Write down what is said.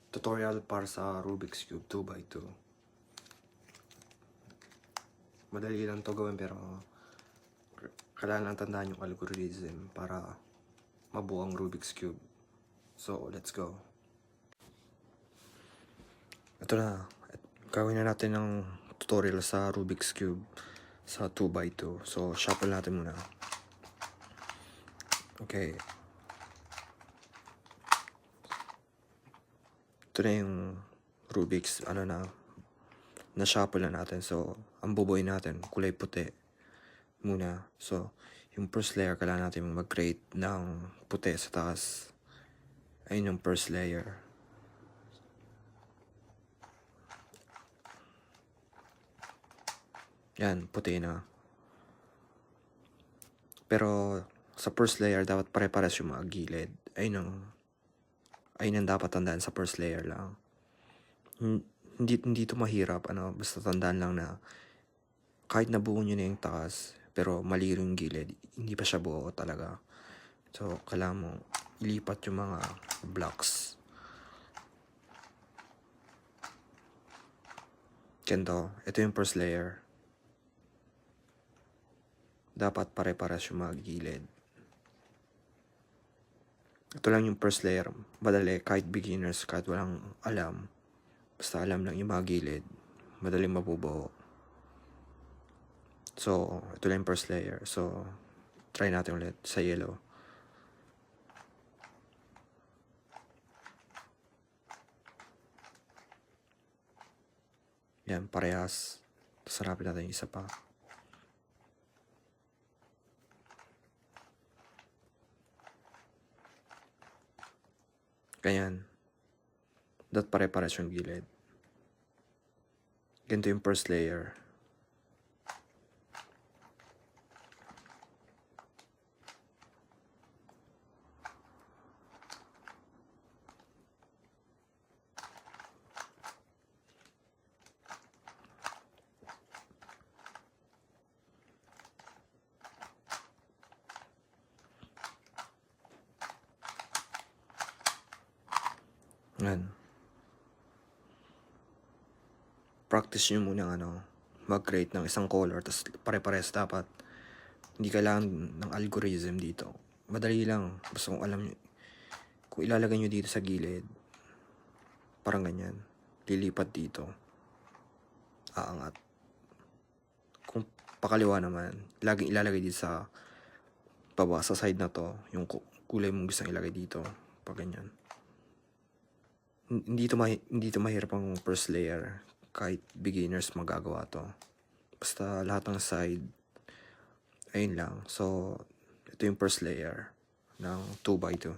Tutorial para sa Rubik's Cube 2x2. Madali lang to gawin pero kailangan lang tandaan yung algorithm para mabuo ang Rubik's Cube. So, let's go. Ito na. Gawin na natin ng tutorial sa Rubik's Cube sa 2x2. So, shuffle natin muna. Okay. Ito na yung Rubik's, na-shuffle na natin. So, ang bubuoy natin, kulay puti muna. So, yung first layer, kailangan natin mag-create ng puti sa taas. Ayun yung first layer. Yan, puti na. Pero, sa first layer, dapat pare-pares yung mga gilid. Ayun ang dapat tandaan sa first layer lang. Hindi ito mahirap, basta tandaan lang na kahit nabuo nyo na yung taas, pero mali yung gilid, hindi pa siya buo talaga. So, kailangan mo ilipat yung mga blocks. Ganito, ito yung first layer. Dapat pare-pares yung mga gilid. Ito lang yung first layer. Madali, kahit beginners, kahit walang alam. Basta alam lang yung mga gilid. Madaling mabubuo. So, ito lang yung first layer. So, try natin ulit sa yellow. Yan, parehas. Tapos harapin natin yung isa pa. Ganyan. Dapat pare-pares yung gilid. Ganito yung first layer. Yan. Practice nyo muna mag-create ng isang color, tapos pare-pares dapat. Hindi kailangan ng algorithm dito. Madali lang. Basta kung alam nyo, kung ilalagay nyo dito sa gilid, parang ganyan. Lilipat dito. Aangat. Kung pakaliwa naman, laging ilalagay dito sa baba, sa side na to, yung kulay mong gustong ilagay dito. Pag ganyan. Hindi to mahirap ang first layer. Kahit beginners magagawa to. Basta lahat ng side, ayun lang. So, ito yung first layer ng 2x2.